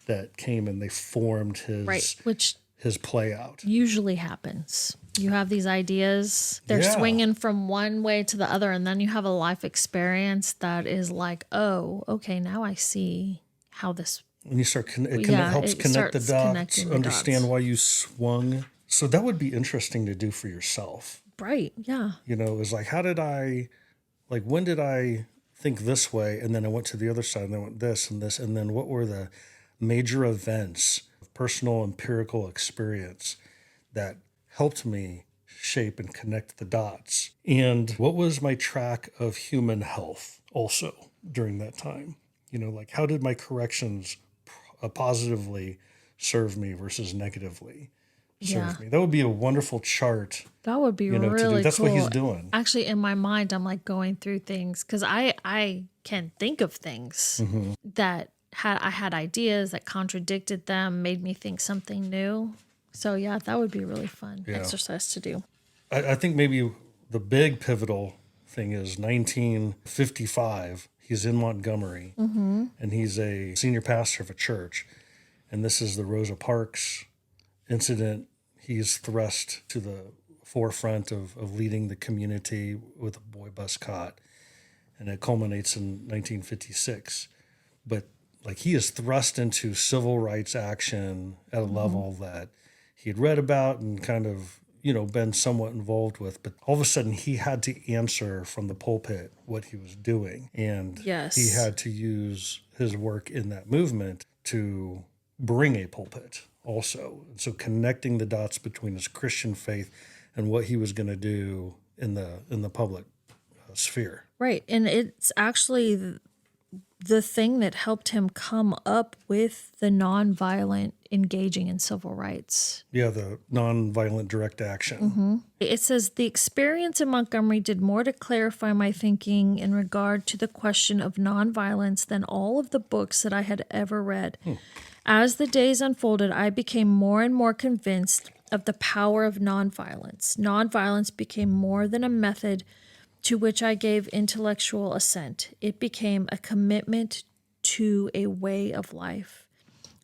that came and they formed Right. Which his play out. usually happens. You have these ideas, they're Yeah. swinging from one way to the other, and then you have a life experience that is like, oh, okay, now I see how this. And you start it Yeah, helps it connect the starts dots, connecting the understand dots. why you swung. So that would be interesting to do for yourself. Right. Yeah. It was like, when did I think this way? And then I went to the other side and I went this and this. And then what were the major events of personal empirical experience that helped me shape and connect the dots? And what was my track of human health also during that time? Like how did my corrections positively serve me versus negatively serve Yeah. me? That would be a wonderful chart That would be to do. really That's cool. what he's doing. Actually, in my mind, I'm like going through things because I can think of things that I had ideas that contradicted them, made me think something new. So yeah, that would be a really fun exercise to do. I think maybe the big pivotal thing is 1955. He's in Montgomery, and he's a senior pastor of a church. And this is the Rosa Parks incident. He's thrust to the forefront of leading the community with a boy bus caught. And it culminates in 1956. But like he is thrust into civil rights action at a level that he had read about and kind of, been somewhat involved with. But all of a sudden he had to answer from the pulpit what he was doing. And Yes. he had to use his work in that movement to bring a pulpit also. So connecting the dots between his Christian faith and what he was going to do in the public sphere. Right. And it's actually the thing that helped him come up with the nonviolent engaging in civil rights. Yeah, the nonviolent direct action. It says the experience in Montgomery did more to clarify my thinking in regard to the question of nonviolence than all of the books that I had ever read. As the days unfolded, I became more and more convinced of the power of nonviolence. Nonviolence became more than a method to which I gave intellectual assent. It became a commitment to a way of life.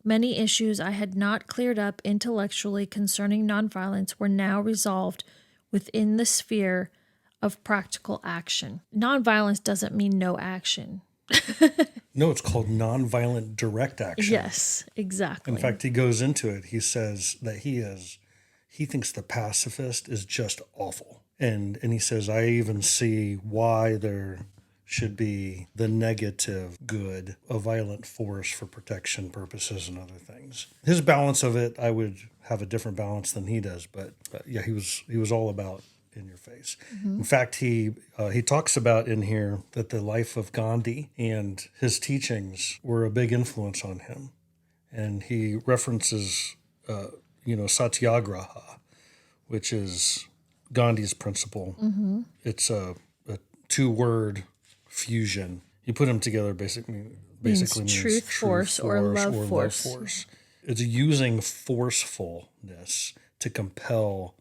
Many issues I had not cleared up intellectually concerning nonviolence were now resolved within the sphere of practical action. Nonviolence doesn't mean no action. No, it's called nonviolent direct action. Yes, exactly. In fact, he goes into it. He says that he thinks the pacifist is just awful. And he says, I even see why there should be the negative good, a violent force for protection purposes and other things. His balance of it, I would have a different balance than he does. But yeah, he was all about in your face. In fact, he talks about in here that the life of Gandhi and his teachings were a big influence on him. And he references, satyagraha, which is Gandhi's principle. It's a two-word fusion. You put them together, basically means truth force or love force. It's using forcefulness to compel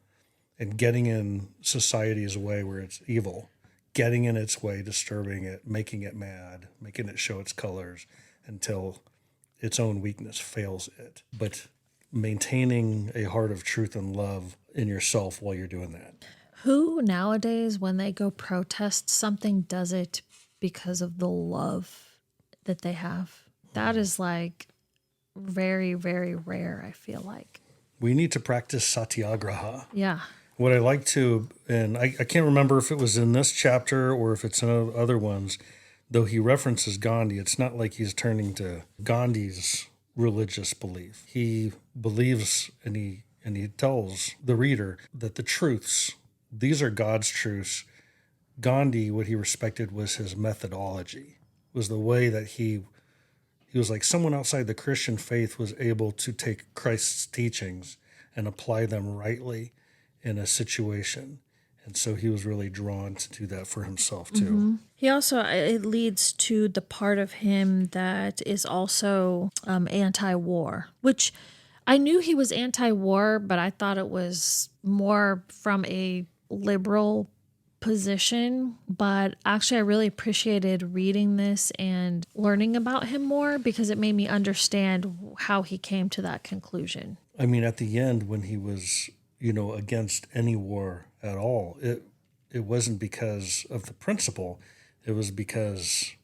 and getting in society's way where it's evil, getting in its way, disturbing it, making it mad, making it show its colors until its own weakness fails it. But maintaining a heart of truth and love in yourself while you're doing that. Who nowadays, when they go protest something, does it because of the love that they have? That is like very, very rare, I feel like. We need to practice satyagraha. Yeah. What I like to, and I can't remember if it was in this chapter or if it's in other ones, though he references Gandhi, it's not like he's turning to Gandhi's religious belief. He believes and he tells the reader that the truths, these are God's truths. Gandhi, what he respected was his methodology, was the way that he was like someone outside the Christian faith was able to take Christ's teachings and apply them rightly in a situation. And so he was really drawn to do that for himself too. He also, it leads to the part of him that is also anti-war, which I knew he was anti-war, but I thought it was more from a liberal position. But actually, I really appreciated reading this and learning about him more because it made me understand how he came to that conclusion. I mean, at the end, when he was, against any war at all, it wasn't because of the principle. It was because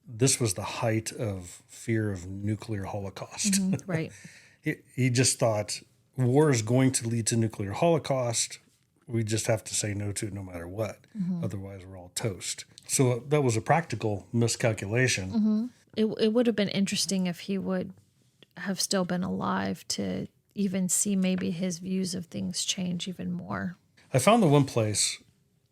this was the height of fear of nuclear holocaust. Right. He just thought war is going to lead to nuclear holocaust. We just have to say no to it no matter what. Otherwise, we're all toast. So that was a practical miscalculation. It would have been interesting if he would have still been alive to even see maybe his views of things change even more. I found the one place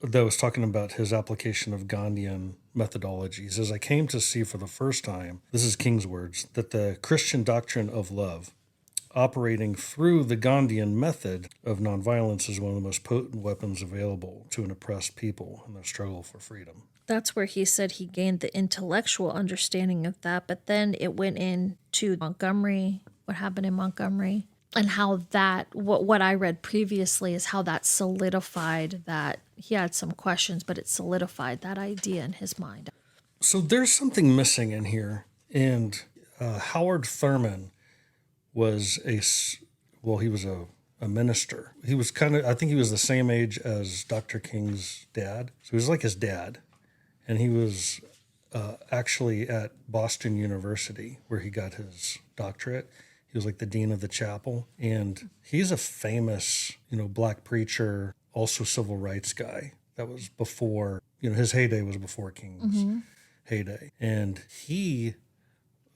that was talking about his application of Gandhian methodologies. As I came to see for the first time, this is King's words, that the Christian doctrine of love, operating through the Gandhian method of nonviolence, is one of the most potent weapons available to an oppressed people in their struggle for freedom. That's where he said he gained the intellectual understanding of that, but then it went into Montgomery, what happened in Montgomery, and how that, what I read previously is how that solidified that. He had some questions, but it solidified that idea in his mind. So there's something missing in here. And Howard Thurman was he was a minister. He was I think he was the same age as Dr. King's dad. So he was like his dad. And he was actually at Boston University where he got his doctorate. He was like the dean of the chapel. And he's a famous, black preacher, also civil rights guy. That was before, his heyday was before King's heyday. And he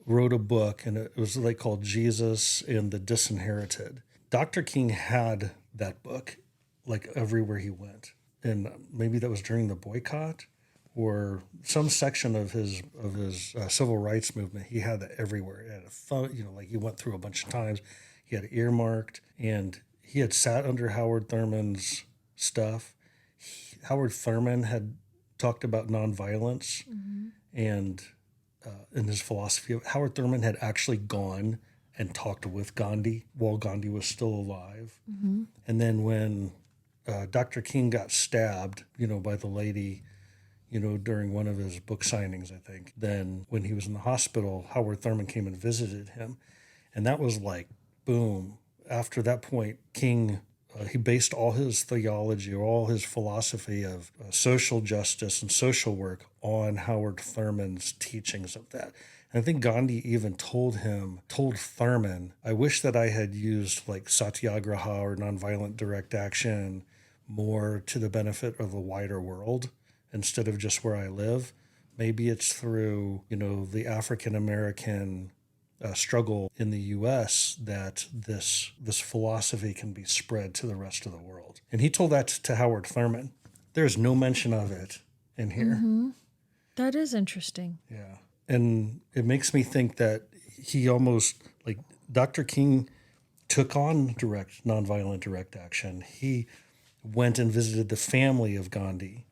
wrote a book, and it was like called Jesus and the Disinherited. Dr. King had that book like everywhere he went. And maybe that was during the boycott, or some section of his civil rights movement. He had that everywhere. He had like he went through a bunch of times. He had it earmarked, and he had sat under Howard Thurman's stuff. Howard Thurman had talked about nonviolence, and in his philosophy, Howard Thurman had actually gone and talked with Gandhi while Gandhi was still alive. And then when Dr. King got stabbed, by the lady, during one of his book signings, I think. Then when he was in the hospital, Howard Thurman came and visited him. And that was like, boom. After that point, King, he based all his theology, or all his philosophy of social justice and social work on Howard Thurman's teachings of that. And I think Gandhi even told Thurman, I wish that I had used like satyagraha or nonviolent direct action more to the benefit of the wider world, instead of just where I live. Maybe it's through, the African American struggle in the U.S. that this philosophy can be spread to the rest of the world. And he told that to Howard Thurman. There's no mention of it in here. That is interesting. Yeah. And it makes me think that he almost, like, Dr. King took on nonviolent direct action. He went and visited the family of Gandhi.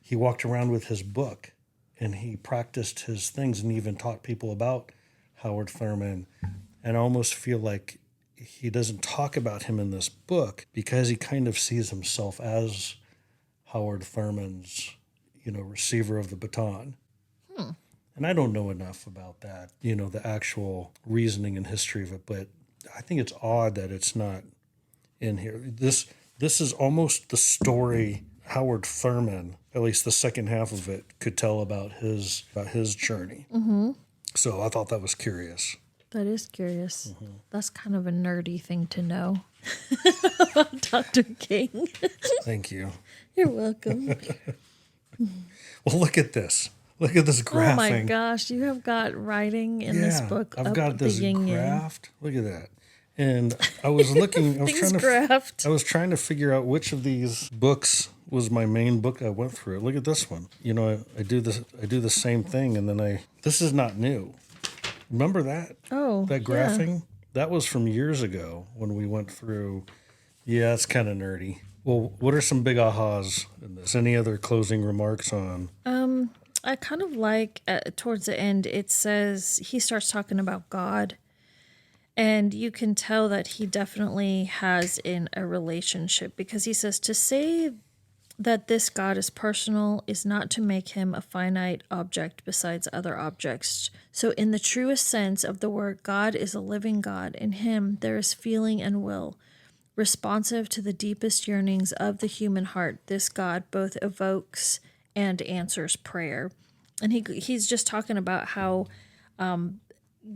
He walked around with his book, and he practiced his things, and even taught people about Howard Thurman. And I almost feel like he doesn't talk about him in this book because he kind of sees himself as Howard Thurman's, receiver of the baton. And I don't know enough about that, the actual reasoning and history of it, but I think it's odd that it's not in here. This is almost the story Howard Thurman, at least the second half of it, could tell about his journey. So I thought that was curious. That is curious. That's kind of a nerdy thing to know. Dr. King. Thank you. You're welcome. Well, look at this. Look at this graphing. Oh my gosh, you have got writing in this book. I've got this the yin-yang. graphed. Look at that. And I was looking. I was trying to figure out which of these books was my main book I went through. Look at this one. I do this. I do the same thing, and then this is not new. Remember that? Oh, that graphing? Yeah. That was from years ago when we went through. Yeah, it's kind of nerdy. Well, what are some big ahas in this? Any other closing remarks on? I kind of like towards the end, it says he starts talking about God, and you can tell that he definitely has in a relationship, because he says to say that this God is personal is not to make him a finite object besides other objects. So in the truest sense of the word, God is a living God. In him there is feeling and will, responsive to the deepest yearnings of the human heart. This God both evokes and answers prayer. And he's just talking about how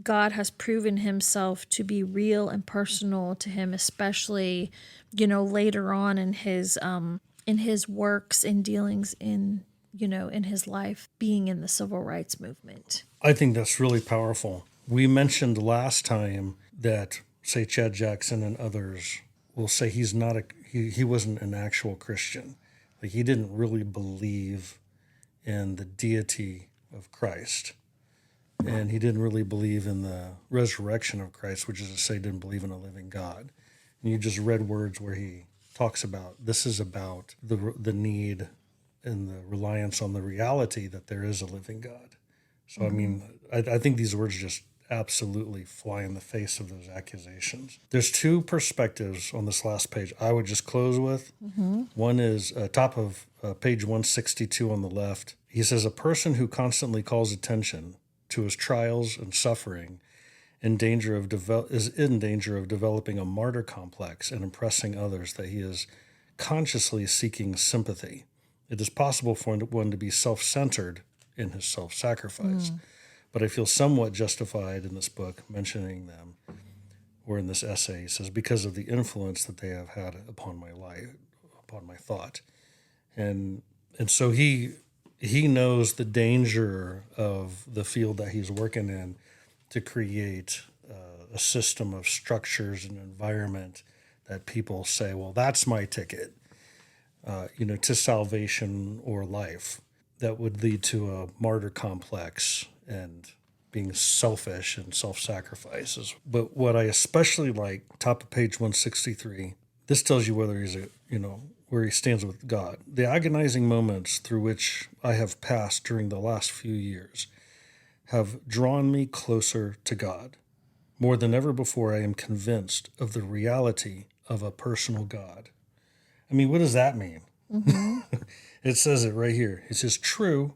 God has proven himself to be real and personal to him, especially, later on in his works and dealings in his life, being in the civil rights movement. I think that's really powerful. We mentioned last time that, say, Chad Jackson and others will say he wasn't an actual Christian. Like, he didn't really believe in the deity of Christ. And he didn't really believe in the resurrection of Christ, which is to say, didn't believe in a living God. And you just read words where he talks about, this is about the need and the reliance on the reality that there is a living God. So, I mean, I think these words just absolutely fly in the face of those accusations. There's two perspectives on this last page I would just close with. One is top of page 162 on the left. He says, a person who constantly calls attention to his trials and suffering is in danger of developing a martyr complex and impressing others that he is consciously seeking sympathy. It is possible for one to be self-centered in his self-sacrifice. But I feel somewhat justified in this book mentioning them, or in this essay. He says, because of the influence that they have had upon my life, upon my thought. And so he knows the danger of the field that he's working in to create a system of structures and environment that people say, well, that's my ticket, to salvation or life. that would lead to a martyr complex and being selfish and self-sacrifices. But what I especially like, top of page 163, this tells you whether he's where he stands with God. The agonizing moments through which I have passed during the last few years have drawn me closer to God. More than ever before, I am convinced of the reality of a personal God. I mean, what does that mean? Mm-hmm. It says it right here. It says, true,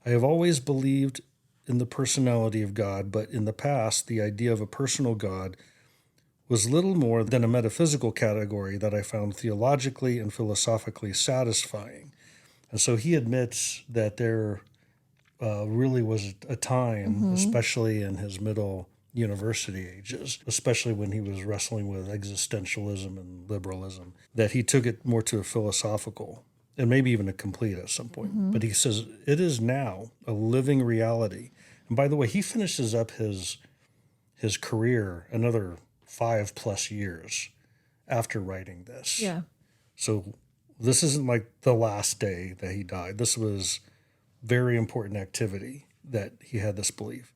I have always believed in the personality of God, but in the past, the idea of a personal God was little more than a metaphysical category that I found theologically and philosophically satisfying. And so he admits that there really was a time, especially in his middle university ages, especially when he was wrestling with existentialism and liberalism, that he took it more to a philosophical and maybe even a complete at some point. But he says it is now a living reality. And by the way, he finishes up his career another 5+ years after writing this. Yeah. So this isn't like the last day that he died. This was very important activity that he had this belief.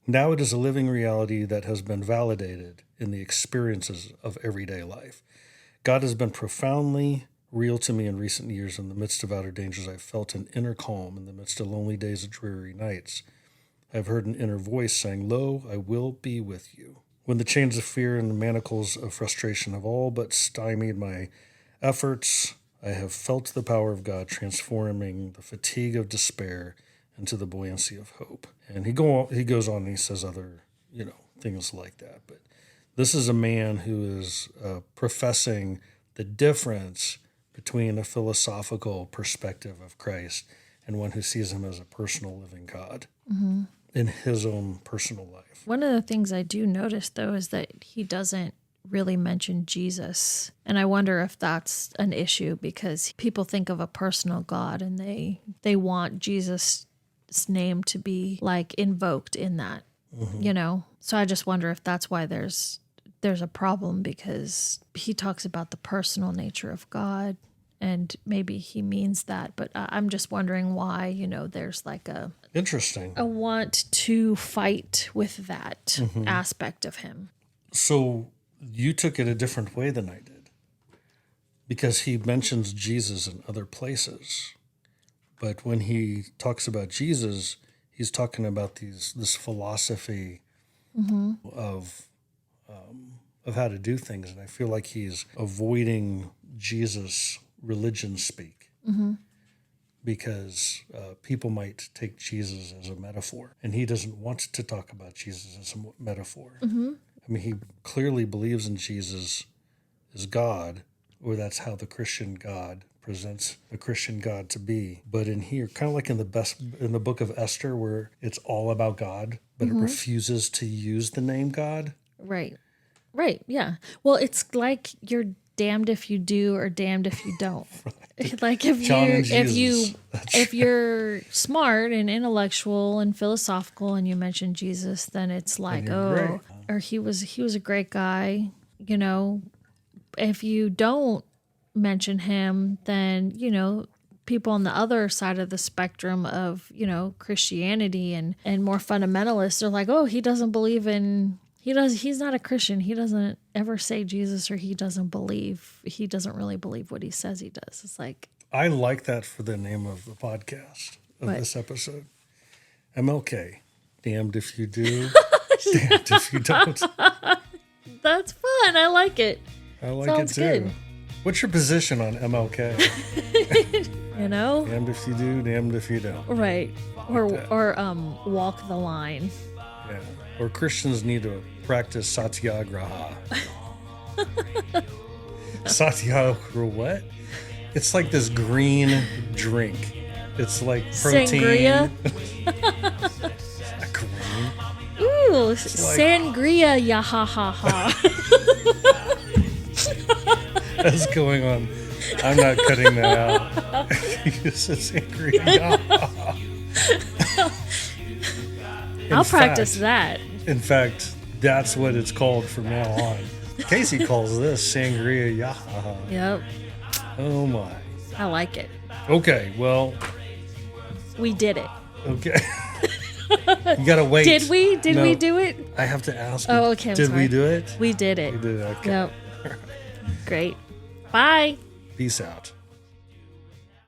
Now it is a living reality that has been validated in the experiences of everyday life. God has been profoundly real to me in recent years. In the midst of outer dangers, I've felt an inner calm. In the midst of lonely days and dreary nights, I've heard an inner voice saying, lo, I will be with you. When the chains of fear and the manacles of frustration have all but stymied my efforts, I have felt the power of God transforming the fatigue of despair into the buoyancy of hope. And he goes on and he says other, things like that. But this is a man who is professing the difference between a philosophical perspective of Christ and one who sees him as a personal living God in his own personal life. One of the things I do notice, though, is that he doesn't really mention Jesus. And I wonder if that's an issue because people think of a personal God and they want Jesus' name to be like invoked in that, So I just wonder if that's why there's a problem, because he talks about the personal nature of God and maybe he means that, but I'm just wondering why, there's like a want to fight with that aspect of him. So you took it a different way than I did, because he mentions Jesus in other places. But when he talks about Jesus, he's talking about this philosophy of how to do things. And I feel like he's avoiding Jesus religion speak because people might take Jesus as a metaphor. And he doesn't want to talk about Jesus as a metaphor. I mean, he clearly believes in Jesus as God, or that's how the Christian God presents a Christian God to be. But in here, kind of like in the book of Esther, where it's all about God, but it refuses to use the name God. Right. Yeah. Well, it's like you're damned if you do or damned if you don't. Right. Like if you're smart and intellectual and philosophical and you mention Jesus, then it's like, oh, or he was a great guy. If you don't mention him, then people on the other side of the spectrum of Christianity and more fundamentalists are like, oh, he's not a Christian, he doesn't ever say Jesus, or he doesn't really believe what he says he does. It's like, I like that for the name of the podcast of this episode. MLK, damned if you do, damned if you don't. That's fun. I like it. I like Sounds it too. Good. What's your position on MLK? Damned if you do, damned if you don't. Right. Or walk the line. Yeah. Or Christians need to practice satyagraha. Satyagraha what? It's like this green drink. It's like protein. Sangria? It's not green. Ooh, sangria, ya ha ha ha. That's going on. I'm not cutting that out. You said sangria. I'll practice that. In fact, that's what it's called from now on. Casey calls this sangria yaha. Yep. Oh my. I like it. Okay, well, We did it. Okay. You gotta wait. Did we? Did No, we do it? I have to ask. Oh, okay. I'm Did sorry. we do it? We did it. We did it. Okay. Yep. Great. Bye. Peace out.